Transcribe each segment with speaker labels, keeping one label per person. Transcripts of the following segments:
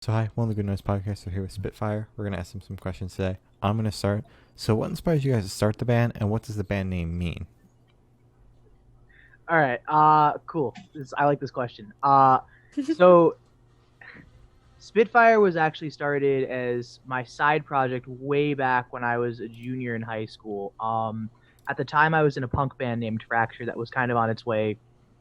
Speaker 1: So hi, one of the Good Noise Podcasts are here with Spitphyre. We're going to ask them some questions today. I'm going to start. So what inspires you guys to start the band, and what does the band name mean?
Speaker 2: All right. Cool. I like this question. So Spitfire was actually started as my side project way back when I was a junior in high school. At the time I was in a punk band named Fracture that was kind of on its way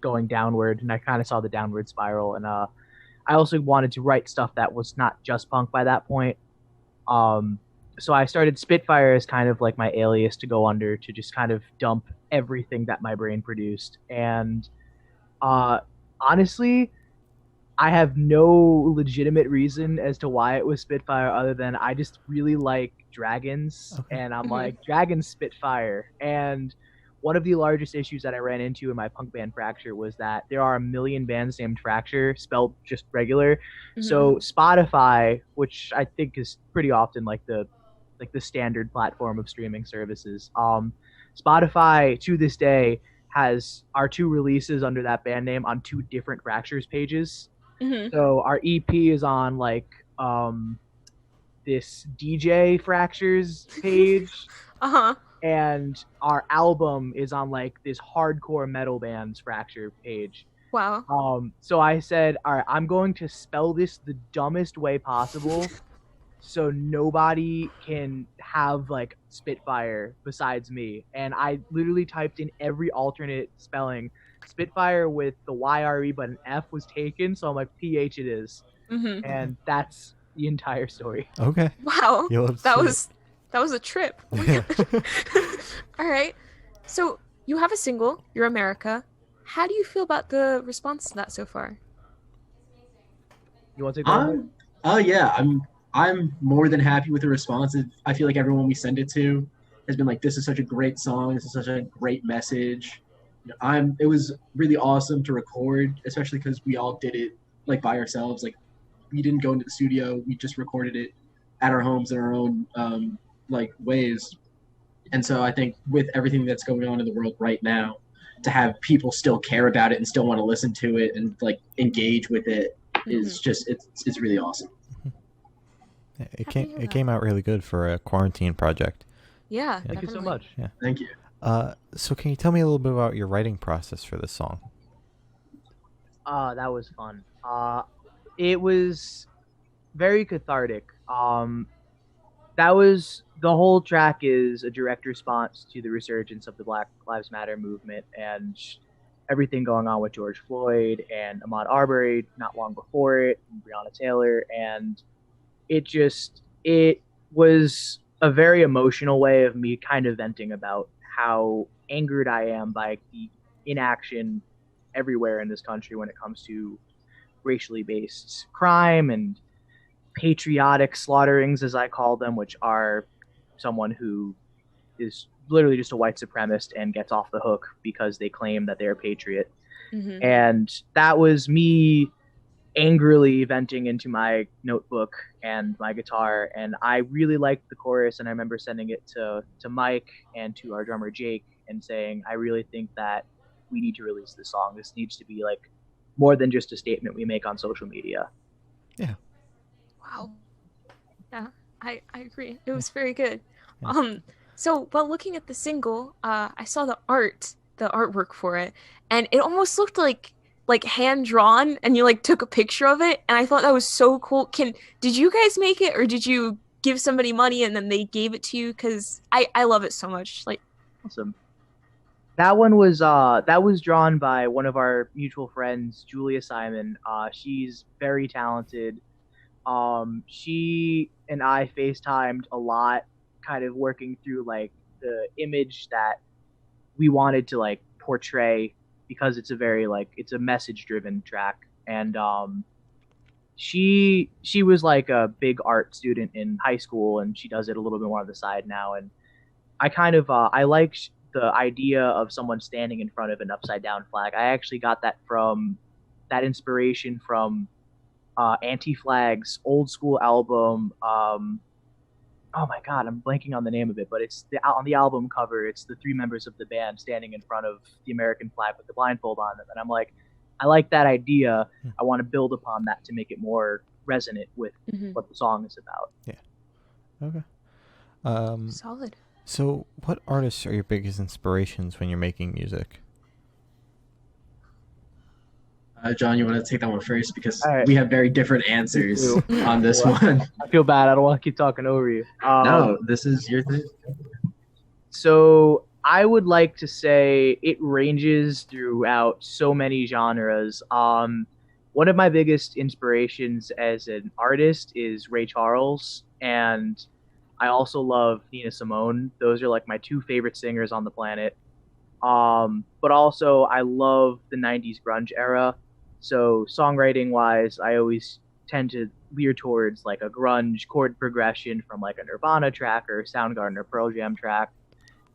Speaker 2: going downward, and I kind of saw the downward spiral. And I also wanted to write stuff that was not just punk by that point. Um, so I started Spitfire as kind of like my alias to go under to just kind of dump everything that my brain produced. And uh, honestly, I have no legitimate reason as to why it was Spitfire other than I just really like dragons
Speaker 1: Okay.
Speaker 2: and I'm
Speaker 3: hmm
Speaker 2: like dragons Spitfire. And one of the largest issues that I ran into in my punk band Fracture was that there are a million bands named Fracture spelled just regular.
Speaker 3: hmm
Speaker 2: So Spotify, which I think is pretty often like the standard platform of streaming services, Spotify to this day has our two releases under that band name on two different Fractures pages.
Speaker 3: hmm
Speaker 2: So our EP is on like um this DJ Fractures page,
Speaker 3: Uh-huh.
Speaker 2: and our album is on like this hardcore metal band's Fracture page.
Speaker 3: Wow.
Speaker 2: So I said, all right, I'm going to spell this the dumbest way possible so nobody can have like Spitfire besides me. And I literally typed in every alternate spelling. Spitfire with the YRE, but an F was taken, so I'm like, PH it is.
Speaker 3: hmm
Speaker 1: Okay.
Speaker 2: And that's the entire story.
Speaker 1: Okay.
Speaker 3: Wow.
Speaker 1: You'll have to
Speaker 3: That
Speaker 1: see it.
Speaker 3: was that was a trip. Oh my
Speaker 1: Yeah.
Speaker 3: god. All right. So you have a single, You're America. How do you feel about the response to that so far?
Speaker 2: You want to take that one, Mike?
Speaker 4: I'm oh yeah, I'm more than happy with the response. I feel like everyone we send it to has been like, this is such a great song, this is such a great message. It was really awesome to record, especially because we all did it like by ourselves. Like we didn't go into the studio, we just recorded it at our homes in our own like ways. And so I think with everything that's going on in the world right now, to have people still care about it and still want to listen to it and like engage with it
Speaker 3: hmm
Speaker 4: is just it's really awesome.
Speaker 1: It
Speaker 3: Happy
Speaker 1: came
Speaker 3: to hear
Speaker 1: it
Speaker 3: that.
Speaker 1: came out really good for a quarantine project.
Speaker 3: Yeah,
Speaker 1: Yeah.
Speaker 2: Thank you so
Speaker 3: definitely.
Speaker 2: much.
Speaker 1: Yeah.
Speaker 4: Thank you.
Speaker 1: So can you tell me a little bit about your writing process for this song?
Speaker 2: That was fun. It was very cathartic. That was the whole track is a direct response to the resurgence of the Black Lives Matter movement and everything going on with George Floyd and Ahmaud Arbery not long before it, and Breonna Taylor, and it was a very emotional way of me kind of venting about how angered I am by the inaction everywhere in this country when it comes to racially based crime and patriotic slaughterings, as I call them, which are someone who is literally just a white supremacist and gets off the hook because they claim that they're a patriot.
Speaker 3: hmm
Speaker 2: And that was me angrily venting into my notebook and my guitar. And I really liked the chorus, and I remember sending it to Mike and to our drummer Jake and saying, I really think that we need to release this song. This needs to be like more than just a statement we make on social media.
Speaker 1: Yeah.
Speaker 3: Wow. Yeah, I agree. It was very good.
Speaker 1: Yeah.
Speaker 3: So while looking at the single, I saw the artwork for it, and it almost looked like hand drawn, and you like took a picture of it, and I thought that was so cool. Did you guys make it, or did you give somebody money and then they gave it to you? Because I love it so much. Like,
Speaker 2: Awesome. That was drawn by one of our mutual friends, Julia Simon. She's very talented. She and I FaceTimed a lot, kind of working through like the image that we wanted to like portray because it's a very like it's a message driven track. And she was like a big art student in high school, and she does it a little bit more on the side now. And I kind of I like the idea of someone standing in front of an upside down flag. I actually got that inspiration from Anti Flag's old school album. Oh my god, I'm blanking on the name of it, but on the album cover. It's the three members of the band standing in front of the American flag with the blindfold on them, and I'm like, I like that idea.
Speaker 1: Hmm.
Speaker 2: I want to build upon that to make it more resonant with
Speaker 3: Mhm.
Speaker 2: what the song is about.
Speaker 1: Okay.
Speaker 3: Solid.
Speaker 1: So what artists are your biggest inspirations when you're making music?
Speaker 4: John, you want to take that one first because
Speaker 2: All right.
Speaker 4: we have very different answers
Speaker 2: too.
Speaker 4: on this
Speaker 2: Well,
Speaker 4: one.
Speaker 2: I feel bad. I don't want to keep talking over you.
Speaker 4: No, this is your thing.
Speaker 2: So I would like to say it ranges throughout so many genres. One of my biggest inspirations as an artist is Ray Charles, and I also love Nina Simone. Those are like my two favorite singers on the planet. But also I love the '90s grunge era. So songwriting wise, I always tend to veer towards like a grunge chord progression from like a Nirvana track or Soundgarden or Pearl Jam track.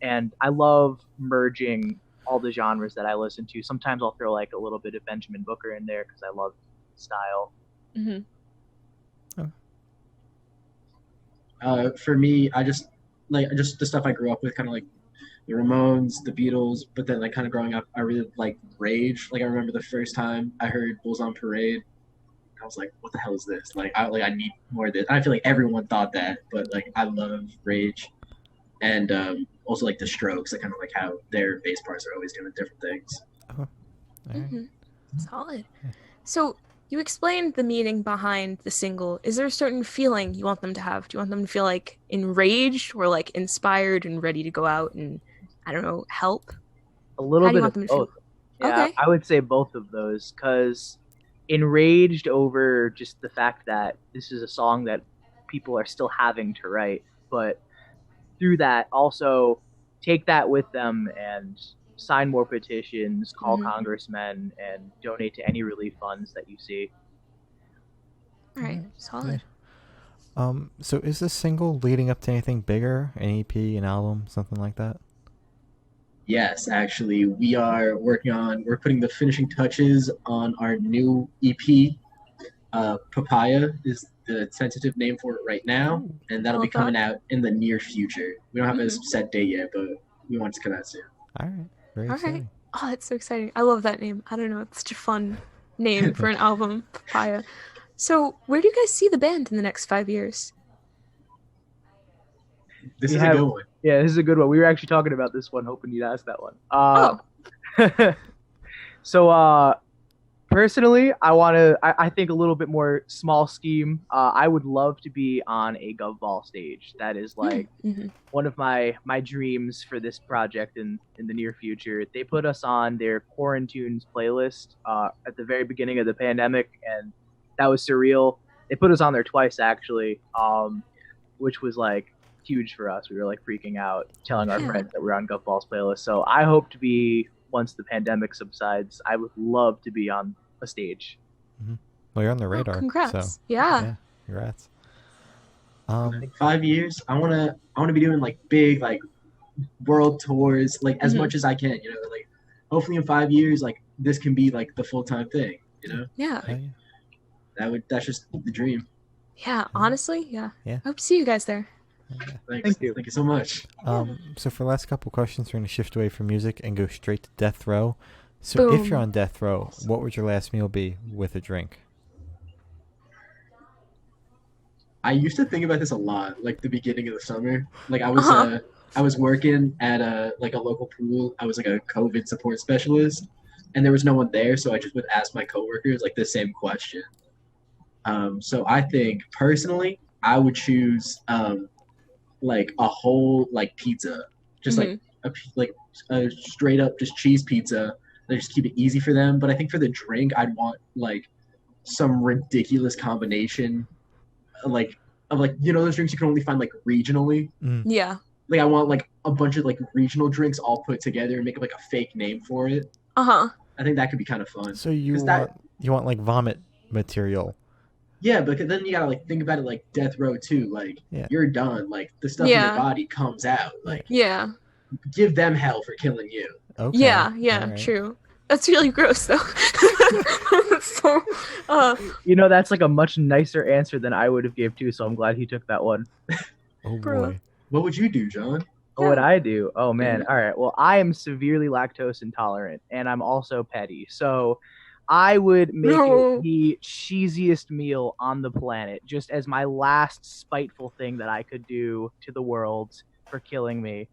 Speaker 2: And I love merging all the genres that I listen to. Sometimes I'll throw like a little bit of Benjamin Booker in there because I love his style.
Speaker 3: Hmm.
Speaker 4: For me, I just the stuff I grew up with, kind of like the Ramones, the Beatles. But then, like, kind of growing up, I really like Rage. Like, I remember the first time I heard Bulls on Parade, I was like, "What the hell is this?" I need more of this. I feel like everyone thought that, but like, I love Rage, and also like the Strokes. I kind of like how their bass parts are always doing different things.
Speaker 1: All right.
Speaker 3: Hmm. Solid. So you explained the meaning behind the single. Is there a certain feeling you want them to have? Do you want them to feel like enraged or like inspired and ready to go out and, I don't know, help?
Speaker 2: A little
Speaker 3: How do you
Speaker 2: bit
Speaker 3: want
Speaker 2: of
Speaker 3: them to feel?
Speaker 2: both. Yeah,
Speaker 3: Okay.
Speaker 2: I would say both of those because enraged over just the fact that this is a song that people are still having to write, but through that also take that with them and sign more petitions, call
Speaker 3: Mhm.
Speaker 2: congressmen, and donate to any relief funds that you see.
Speaker 3: All right. Solid.
Speaker 1: So is this single leading up to anything bigger? An EP, an album, something like that?
Speaker 4: Yes, actually, we're putting the finishing touches on our new EP. Papaya is the tentative name for it right now, and that'll be
Speaker 3: Love that.
Speaker 4: coming out in the near future. We don't have a
Speaker 3: Mhm.
Speaker 4: set date yet, but we want it to come out soon.
Speaker 1: All right. Very
Speaker 3: All right.
Speaker 1: exciting.
Speaker 3: Oh, that's so exciting. I love that name. I don't know. It's such a fun name for an album, Papaya. So, where do you guys see the band in the next 5 years?
Speaker 4: This
Speaker 2: We
Speaker 4: is
Speaker 2: have-
Speaker 4: a good one.
Speaker 2: Yeah, this is a good one. We were actually talking about this one, hoping you'd ask that one.
Speaker 3: Oh,
Speaker 2: So, personally, I think a little bit more small scheme. I would love to be on a GovBall stage. That is like
Speaker 3: mhm.
Speaker 2: one of my dreams for this project in the near future. They put us on their Quarantunes playlist at the very beginning of the pandemic, and that was surreal. They put us on there twice actually, which was like huge for us. We were like freaking out, telling our
Speaker 3: Yeah.
Speaker 2: friends that we're on GovBall's playlist. So I hope to be, once the pandemic subsides, I would love to be on a stage.
Speaker 1: Well, you're on the
Speaker 3: Oh,
Speaker 1: radar.
Speaker 3: congrats.
Speaker 1: So,
Speaker 3: Yeah.
Speaker 1: congrats.
Speaker 4: Like 5 years, I wanna be doing like big like world tours, like as
Speaker 3: Mhm.
Speaker 4: much as I can. You know, like hopefully in 5 years, like this can be like the full time thing. You know,
Speaker 3: Yeah.
Speaker 1: hell yeah.
Speaker 4: that's just the dream.
Speaker 3: Yeah. Honestly, yeah.
Speaker 1: Yeah.
Speaker 3: I hope to see you guys there.
Speaker 4: Thanks.
Speaker 2: Thank you.
Speaker 4: So much.
Speaker 1: So for the last couple questions, we're going to shift away from music and go straight to death row. So if you're
Speaker 3: Boom.
Speaker 1: on death row, what would your last meal be with a drink?
Speaker 4: I used to think about this a lot, like the beginning of the summer. Like
Speaker 3: Uh-huh.
Speaker 4: I was working at a local pool. I was like a COVID support specialist, and there was no one there, so I just would ask my coworkers like the same question. So I think personally, I would choose like a whole like pizza, just like like a straight up just cheese pizza. They just keep it easy for them. But I think for the drink, I'd want like some ridiculous combination, like of like those drinks you can only find like regionally.
Speaker 3: Yeah.
Speaker 4: Like I want like a bunch of like regional drinks all put together and make like a fake name for it.
Speaker 3: Uh-huh.
Speaker 4: I think that could be kind of fun.
Speaker 1: So you
Speaker 4: 'Cause
Speaker 1: want you want like vomit material.
Speaker 4: Yeah, but then you gotta like think about it like death row too. Like
Speaker 1: Yeah.
Speaker 4: you're done. Like the stuff in
Speaker 3: Yeah.
Speaker 4: your body comes out. Like
Speaker 3: Yeah.
Speaker 4: give them hell for killing you.
Speaker 1: Okay.
Speaker 3: Yeah.
Speaker 1: all right.
Speaker 3: True. That's really gross though. So,
Speaker 2: You know, that's like a much nicer answer than I would have gave too. So I'm glad he took that one.
Speaker 1: Oh
Speaker 3: Bro.
Speaker 1: boy.
Speaker 4: What would you do, John?
Speaker 2: What would I do? Oh man. All right. Well, I am severely lactose intolerant and I'm also petty. So I would make
Speaker 3: No.
Speaker 2: it the cheesiest meal on the planet, just as my last spiteful thing that I could do to the world for killing me.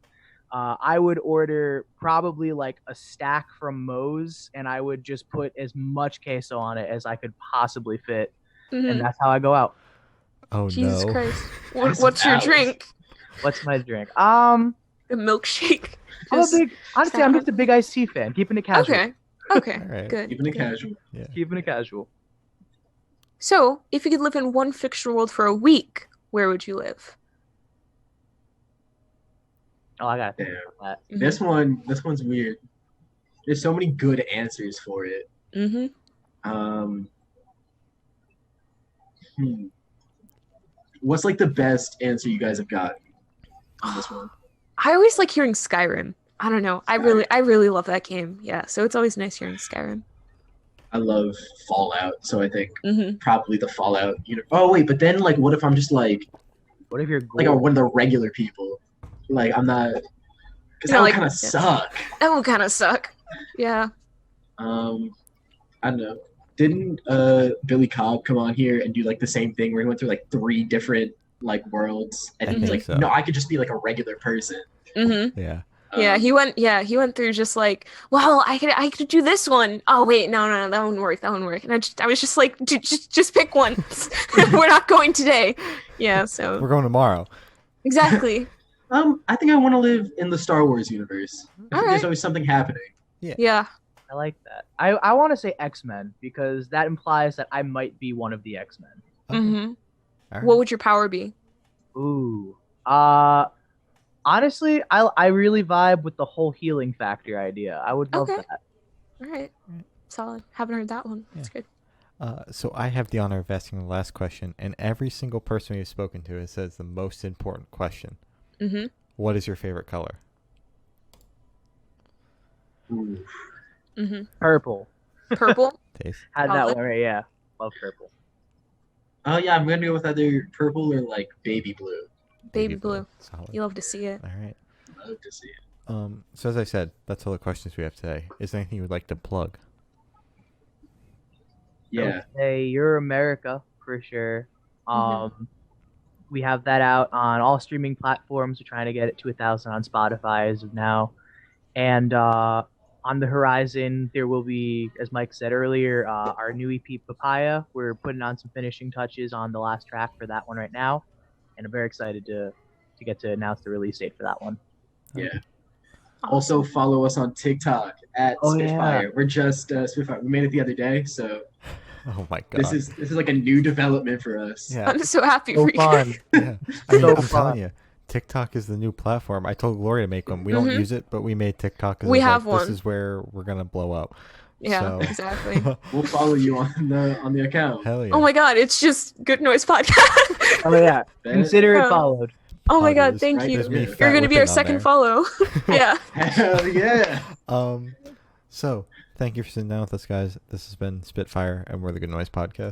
Speaker 2: I would order probably like a stack from Moe's, and I would just put as much queso on it as I could possibly fit, and
Speaker 3: Mhm.
Speaker 2: that's how I go out.
Speaker 1: Oh
Speaker 3: Jesus
Speaker 1: no.
Speaker 3: Christ.
Speaker 4: That's
Speaker 3: What's your
Speaker 4: valid.
Speaker 3: drink?
Speaker 2: What's my drink?
Speaker 3: A milkshake. Just-
Speaker 2: Honestly, I'm just a big iced tea fan, keeping it casual.
Speaker 3: Okay. Okay.
Speaker 1: All right.
Speaker 3: Good.
Speaker 4: Keeping it
Speaker 3: good.
Speaker 4: casual.
Speaker 1: Yeah.
Speaker 2: Keeping it casual.
Speaker 3: So, if you could live in one fictional world for a week, where would you live?
Speaker 2: Oh, I gotta think
Speaker 4: Damn.
Speaker 2: about that.
Speaker 4: This one's weird. There's so many good answers for it.
Speaker 3: Mm-hmm.
Speaker 4: Hmm. What's like the best answer you guys have got on this one?
Speaker 3: I always like hearing Skyrim. I don't know. I really love that game. Yeah, so it's always nice hearing Skyrim.
Speaker 4: I love Fallout, so I think
Speaker 3: Mm-hmm.
Speaker 4: probably the Fallout. Oh wait, but then like, what if I'm just like
Speaker 2: What if you're
Speaker 4: one of the regular people? Like I'm not, because that would
Speaker 3: like-
Speaker 4: kind of suck.
Speaker 3: That would kind of suck. Yeah.
Speaker 4: I don't know. Didn't Billy Cobb come on here and do like the same thing where he went through like 3 different like worlds and
Speaker 1: I
Speaker 4: he's
Speaker 1: think
Speaker 4: like,
Speaker 1: so.
Speaker 4: no, I could just be like a regular person.
Speaker 3: Mm-hmm.
Speaker 1: Yeah.
Speaker 3: Yeah,
Speaker 4: Um,
Speaker 3: he went through just like, well, I could do this one. Oh wait, no, that wouldn't work. That wouldn't work. And I was just like, just pick one. We're not going today. Yeah, so
Speaker 1: We're going tomorrow.
Speaker 3: exactly.
Speaker 4: I think I want to live in the Star Wars universe. I think
Speaker 3: Alright.
Speaker 4: there's always something happening.
Speaker 3: Yeah.
Speaker 2: I like that. I want to say X-Men because that implies that I might be one of the X-Men.
Speaker 1: Okay.
Speaker 3: Mm-hmm.
Speaker 1: All right.
Speaker 3: What would your power be?
Speaker 2: Ooh. Honestly, I really vibe with the whole healing factor idea. I would love
Speaker 3: Okay.
Speaker 2: that.
Speaker 3: All right. Solid. Haven't heard that one. That's good.
Speaker 1: So I have the honor of asking the last question, and every single person we've spoken to has says the most important question.
Speaker 3: Mm-hmm.
Speaker 1: What is your favorite color?
Speaker 4: Ooh.
Speaker 3: Mm-hmm.
Speaker 2: Purple.
Speaker 3: Purple.
Speaker 1: Taste.
Speaker 2: Had
Speaker 3: Solid.
Speaker 2: that one right, yeah. Love purple.
Speaker 4: Oh yeah, I'm gonna go with either purple or like baby blue.
Speaker 3: Baby blue.
Speaker 1: Solid.
Speaker 3: You love to see it.
Speaker 1: All right.
Speaker 4: Love to see it.
Speaker 1: So as I said, that's all the questions we have today. Is there anything you would like to plug?
Speaker 2: I would
Speaker 4: Yeah.
Speaker 2: say You're America for sure.
Speaker 3: Mhm.
Speaker 2: We have that out on all streaming platforms. We're trying to get it to 1,000 on Spotify as of now. And on the horizon, there will be, as Mike said earlier, our new EP Papaya. We're putting on some finishing touches on the last track for that one right now, and I'm very excited to get to announce the release date for that one.
Speaker 4: Yeah. Also follow us on TikTok at
Speaker 2: Oh,
Speaker 4: Spitphyre.
Speaker 2: yeah.
Speaker 4: We're just Spitphyre. We made it the other day, so
Speaker 1: Oh my god.
Speaker 4: this is like a new development for us.
Speaker 1: yeah.
Speaker 3: I'm so happy
Speaker 2: So
Speaker 3: for you.
Speaker 2: fun.
Speaker 1: Yeah. I mean,
Speaker 2: So
Speaker 1: I'm
Speaker 2: fun.
Speaker 1: telling you, TikTok is the new platform. I told Gloria to make one. We don't
Speaker 3: Mhm.
Speaker 1: use it, but we made TikTok. 'Cause
Speaker 3: We
Speaker 1: it was
Speaker 3: have
Speaker 1: like,
Speaker 3: one.
Speaker 1: This is where we're gonna blow up.
Speaker 3: Yeah,
Speaker 1: So-
Speaker 3: exactly.
Speaker 4: We'll follow you on the account.
Speaker 1: Hell yeah.
Speaker 3: Oh my god, it's just Good Noise Podcast.
Speaker 2: Oh yeah,
Speaker 4: Bet.
Speaker 2: consider it
Speaker 3: Oh.
Speaker 2: followed.
Speaker 3: Oh my god,
Speaker 1: Poggers.
Speaker 3: thank
Speaker 4: Right,
Speaker 3: you.
Speaker 4: there's me,
Speaker 3: You're
Speaker 1: fat
Speaker 3: gonna be our
Speaker 1: whipping on
Speaker 3: second
Speaker 1: there.
Speaker 3: follow. Yeah.
Speaker 4: Hell yeah.
Speaker 1: So thank you for sitting down with us, guys. This has been Spitfire, and we're the Good Noise Podcast.